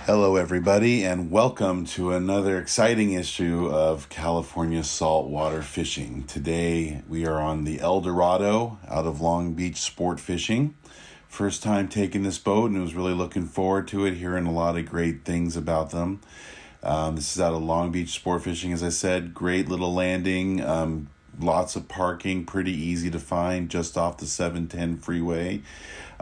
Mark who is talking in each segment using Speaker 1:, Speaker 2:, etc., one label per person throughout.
Speaker 1: Hello, everybody, and welcome to another exciting issue of California saltwater fishing. Today, we are on the El Dorado out of Long Beach Sportfishing. First time taking this boat, and was really looking forward to it, hearing a lot of great things about them. This is out of Long Beach Sportfishing, as I said. Great little landing, lots of parking, pretty easy to find just off the 710 freeway.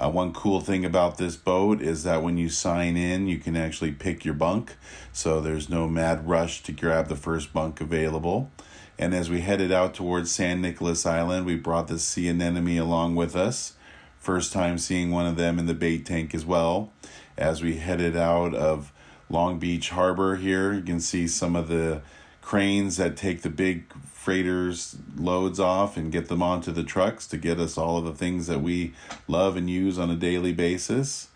Speaker 1: One cool thing about this boat is that when you sign in, you can actually pick your bunk. So there's no mad rush to grab the first bunk available. And as we headed out towards San Nicolas Island, we brought the sea anemone along with us. First time seeing one of them in the bait tank as well. As we headed out of Long Beach Harbor here, you can see some of the cranes that take the big freighters loads off and get them onto the trucks to get us all of the things that we love and use on a daily basis.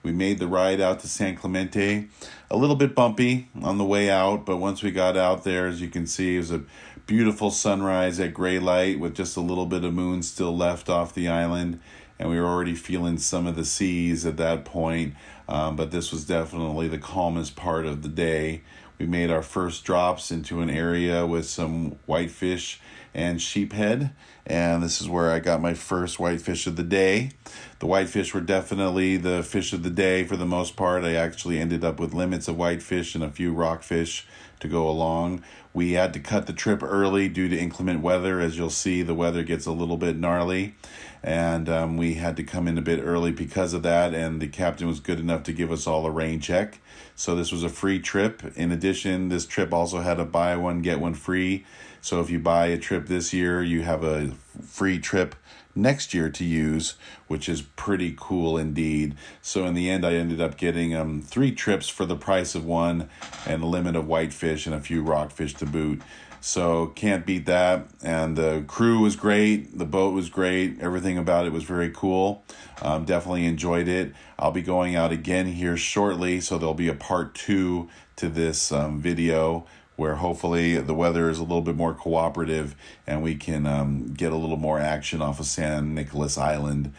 Speaker 1: We made the ride out to San Clemente, a little bit bumpy on the way out, but once we got out there, as you can see, it was a beautiful sunrise at gray light with just a little bit of moon still left off the island, and we were already feeling some of the seas at that point, but this was definitely the calmest part of the day. We made our first drops into an area with some whitefish and sheephead, and this is where I got my first whitefish of the day. The whitefish were definitely the fish of the day for the most part. I actually ended up with limits of whitefish and a few rockfish to go along. We had to cut the trip early due to inclement weather. As you'll see, the weather gets a little bit gnarly, and we had to come in a bit early because of that, and the captain was good enough to give us all a rain check. So this was a free trip. In addition, this trip also had a buy one, get one free. So if you buy a trip this year, you have a free trip next year to use, which is pretty cool indeed. So in the end, I ended up getting 3 trips for the price of one and a limit of whitefish and a few rockfish to boot. So can't beat that. And the crew was great. The boat was great. Everything about it was very cool. Definitely enjoyed it. I'll be going out again here shortly, so there'll be a part 2 to this video where hopefully the weather is a little bit more cooperative and we can get a little more action off of San Nicolas Island.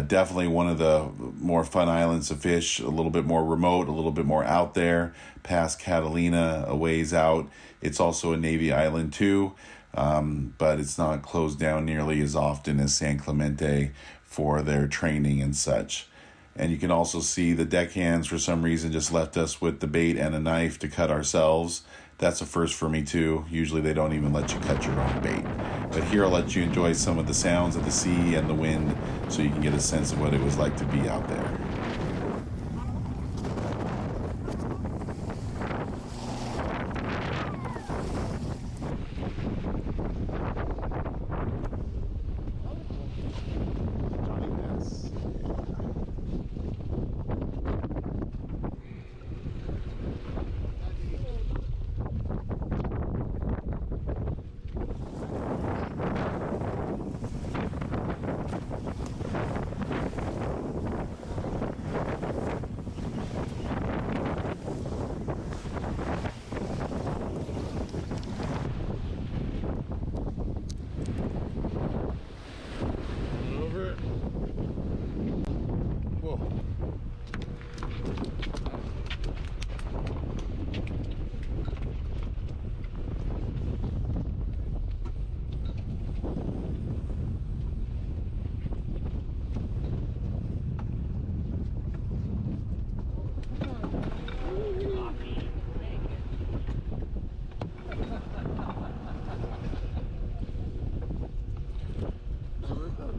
Speaker 1: Definitely one of the more fun islands to fish, a little bit more remote, a little bit more out there, past Catalina, a ways out. It's also a Navy island too, but it's not closed down nearly as often as San Clemente for their training and such. And you can also see the deckhands for some reason just left us with the bait and a knife to cut ourselves. That's a first for me too. Usually they don't even let you cut your own bait. But here I'll let you enjoy some of the sounds of the sea and the wind so you can get a sense of what it was like to be out there.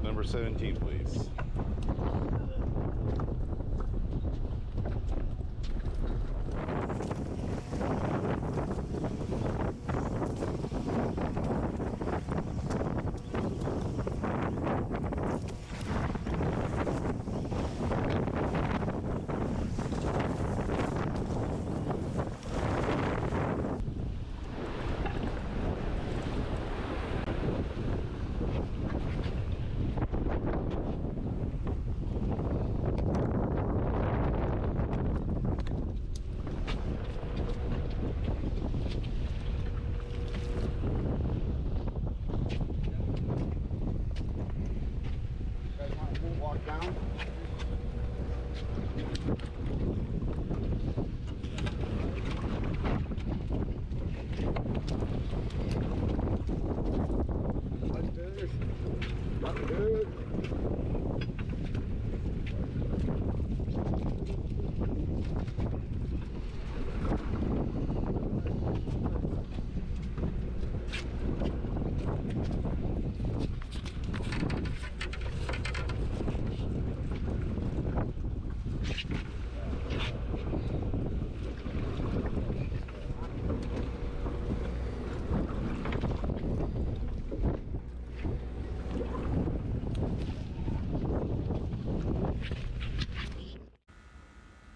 Speaker 1: Number 17, please.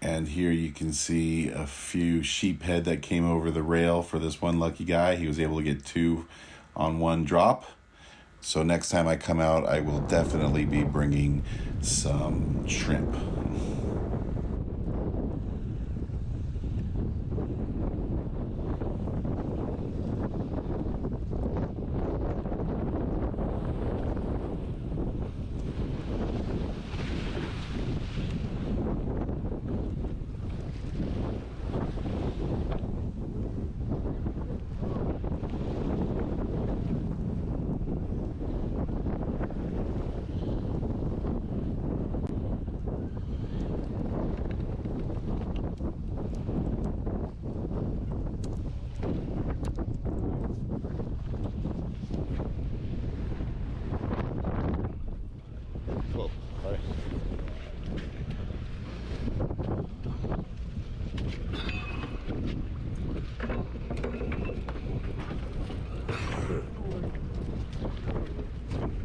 Speaker 1: And here you can see a few sheephead that came over the rail for this one lucky guy. He was able to get 2 on one drop. So next time I come out, I will definitely be bringing some shrimp.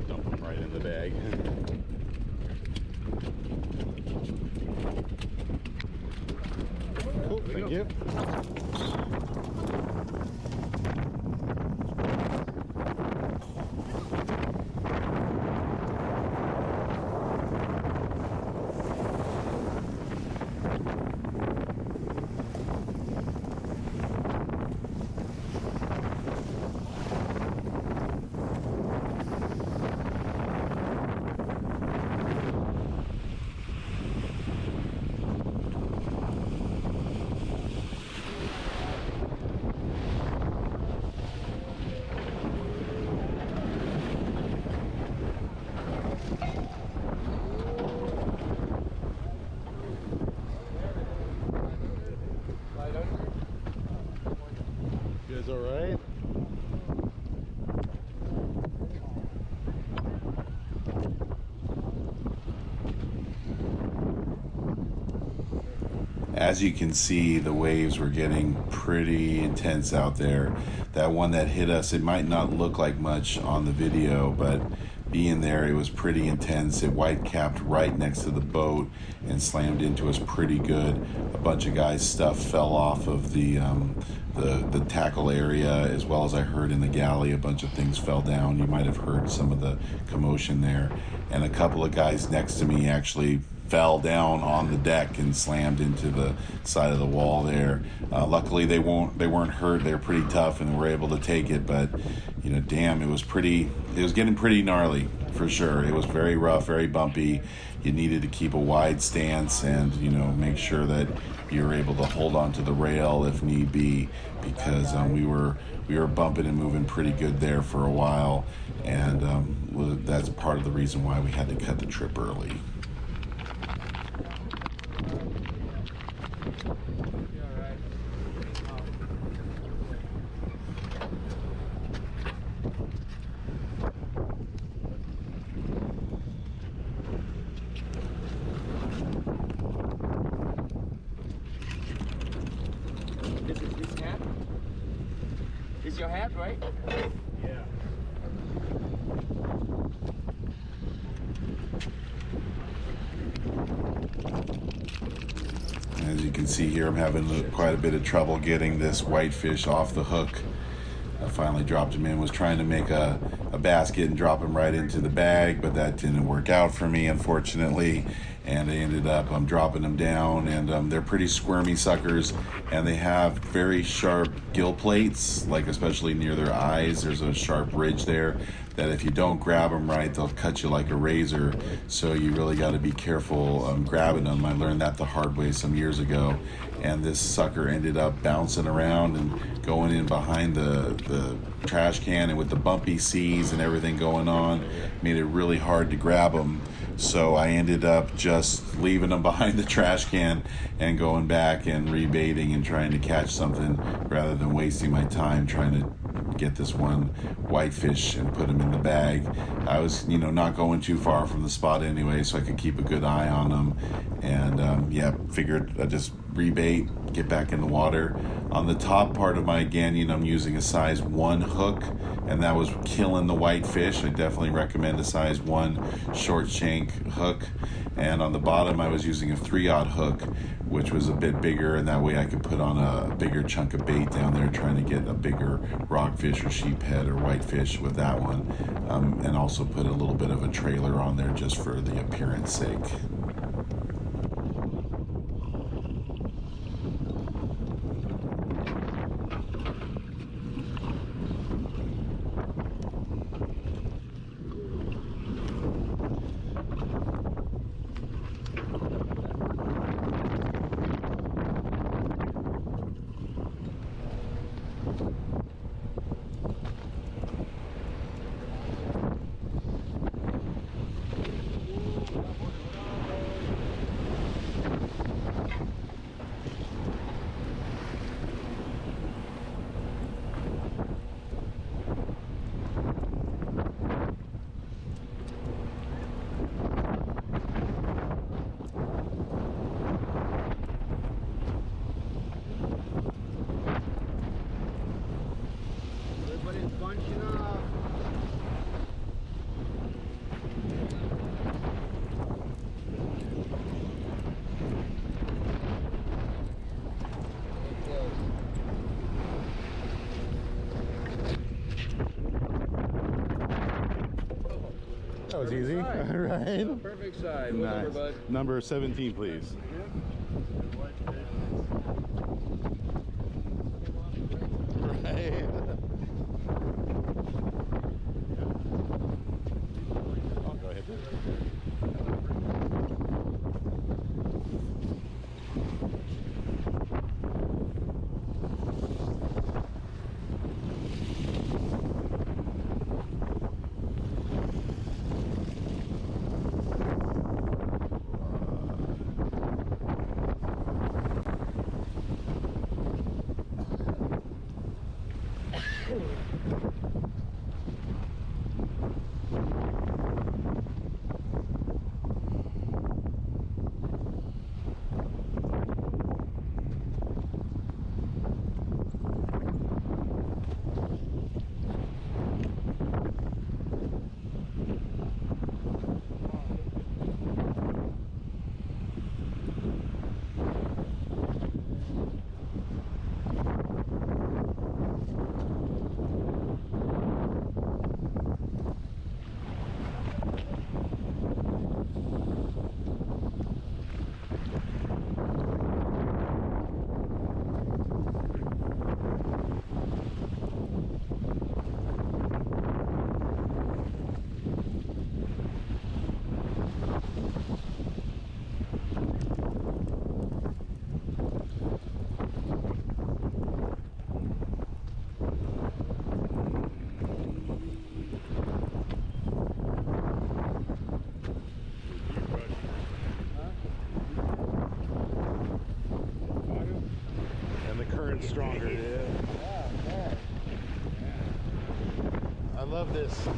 Speaker 1: Dump them right in the bag. Cool, thank you. You guys all right? As you can see, the waves were getting pretty intense out there. That one that hit us, it might not look like much on the video, but being there, it was pretty intense. It white capped right next to the boat and slammed into us pretty good. A bunch of guys' stuff fell off of the tackle area, as well as I heard in the galley a bunch of things fell down. You might have heard some of the commotion there. And a couple of guys next to me actually fell down on the deck and slammed into the side of the wall there. Luckily they weren't hurt. They were pretty tough and were able to take it, but you know, damn, it was getting pretty gnarly for sure. It was very rough, very bumpy. You needed to keep a wide stance and, you know, make sure that you were able to hold on to the rail if need be, because we were bumping and moving pretty good there for a while, and that's part of the reason why we had to cut the trip early.
Speaker 2: Is your hat right?
Speaker 3: Yeah.
Speaker 1: As you can see here, I'm having quite a bit of trouble getting this whitefish off the hook. I finally dropped him in, was trying to make a basket and drop him right into the bag, but that didn't work out for me, unfortunately. And I ended up dropping them down, and they're pretty squirmy suckers, and they have very sharp gill plates, like especially near their eyes. There's a sharp ridge there that if you don't grab them right, they'll cut you like a razor. So you really got to be careful grabbing them. I learned that the hard way some years ago, and this sucker ended up bouncing around and going in behind the trash can, and with the bumpy seas and everything going on, made it really hard to grab them. So I ended up just leaving them behind the trash can and going back and rebaiting and trying to catch something rather than wasting my time trying to get this one whitefish and put him in the bag. I was, not going too far from the spot anyway, so I could keep a good eye on them. And figured I'd just rebait, get back in the water. On the top part of my Ganyan, I'm using a size 1 hook, and that was killing the whitefish. I definitely recommend a size 1 short shank hook. And on the bottom, I was using a 3/0 hook, which was a bit bigger, and that way I could put on a bigger chunk of bait down there trying to get a bigger rockfish or sheephead or whitefish with that one. And also put a little bit of a trailer on there just for the appearance sake.
Speaker 3: That was easy. All right.
Speaker 2: Perfect size. What
Speaker 3: Nice.
Speaker 2: number, bud?
Speaker 3: Number 17, please. Right. Oh, go ahead. Stronger, yeah. I love this.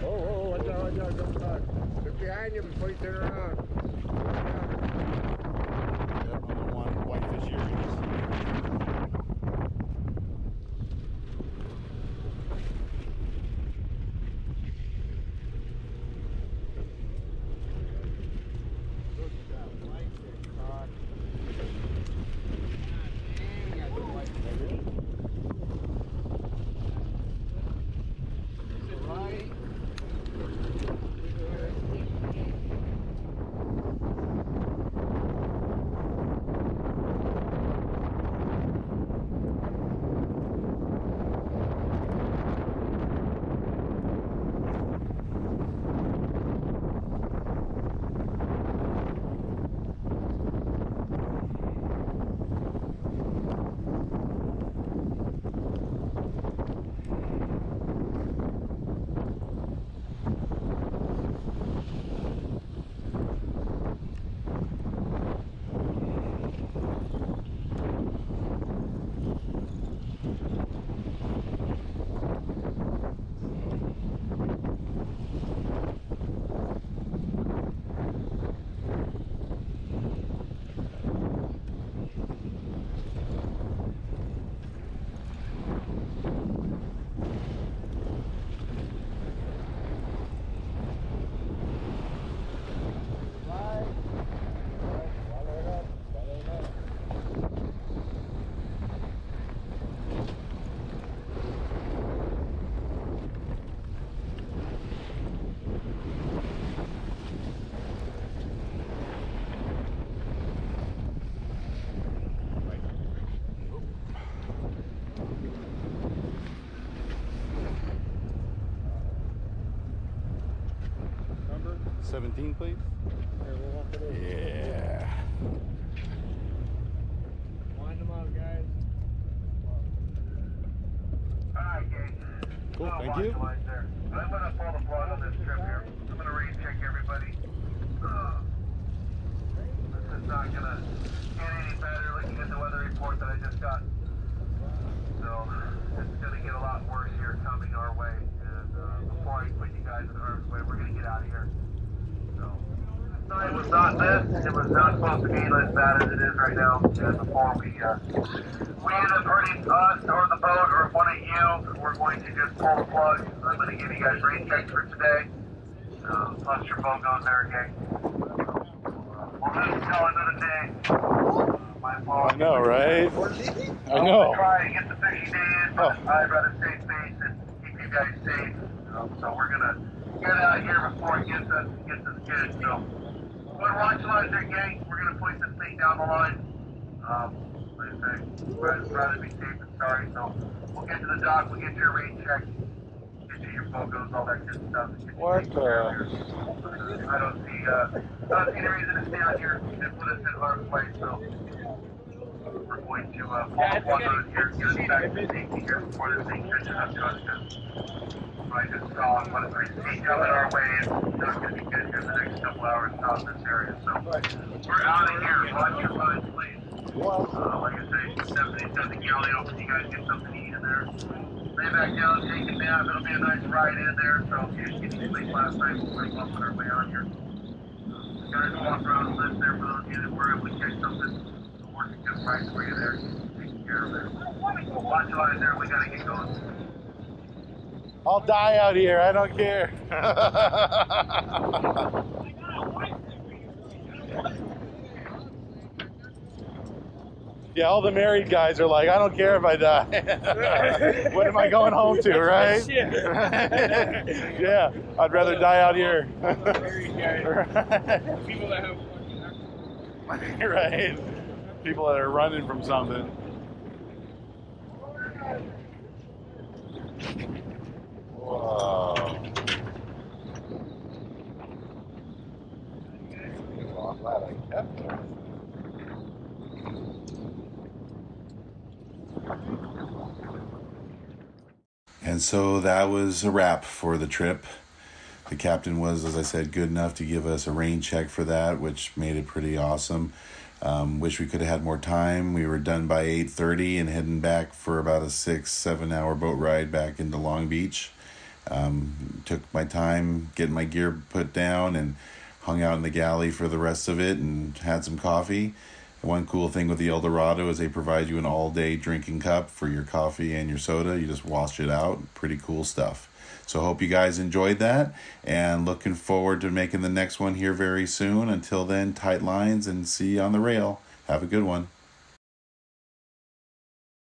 Speaker 4: Watch out, don't touch. Look behind you before you turn around.
Speaker 3: Yep, another one whitefish earrings. Number 17, please. Yeah.
Speaker 4: Wind them up, guys.
Speaker 5: Alright, gang.
Speaker 3: Cool, thank you.
Speaker 5: I'm gonna pull the plug on this trip here. I'm gonna rain check everybody. This is not gonna get any better looking at the weather report that I just got. So it's gonna get a lot worse here coming our way. And before I put you guys in harm's way, we're gonna get out of here. So it was not this. It was not supposed to be as bad as it is right now. And before we end up hurting us or the boat or one of you, we're going to just pull the plug. I'm going to give you guys rain checks for today. Plus your boat goes there again. We'll just call it another day. My fault.
Speaker 3: I know, right? I
Speaker 5: I'm
Speaker 3: know.
Speaker 5: going to try to get the fishing day in, but I'd rather stay safe and keep you guys safe. So we're going to get out of here before it gets us good. So we're watching there, gang. We're going to push this thing down the line. Like I say, I'd rather be safe than sorry. So we'll get to the dock, we'll get your rain check, get you your photos, all that good stuff.
Speaker 3: What the?
Speaker 5: I don't see any reason to stay out here and put us in harm's way. So we're going to pull the plug on it here, get us back to safety here before this thing catches up to us. I just saw what is coming our way, and it's going to be good here in the next couple hours out in this area. So we're out of here. Watch your minds, please. Like I say, Stephanie's got the galley open. You guys get something to eat in there. Lay back down, take a nap. It'll be a nice ride in there. So if you didn't get any sleep last night, we're up on our way out here. Guys walk around the list there for those of you that were able to catch something. We'll work a good price for you there. Taking care of it. Watch your eyes there. We got to get going.
Speaker 3: I'll die out here. I don't care. Yeah, all the married guys are like, I don't care if I die. What am I going home to, right? Yeah, I'd rather die out here.
Speaker 2: Married guys. People that have
Speaker 3: Right. People that are running from something. Whoa. I'm glad I kept it.
Speaker 1: And so that was a wrap for the trip. The captain was, as I said, good enough to give us a rain check for that, which made it pretty awesome. Wish we could have had more time. We were done by 8:30 and heading back for about a 6-7 hour boat ride back into Long Beach. Took my time getting my gear put down and hung out in the galley for the rest of it and had some coffee. One cool thing with the El Dorado is they provide you an all-day drinking cup for your coffee and your soda. You just wash it out. Pretty cool stuff. So hope you guys enjoyed that, and looking forward to making the next one here very soon. Until then, tight lines and see you on the rail. Have a good one.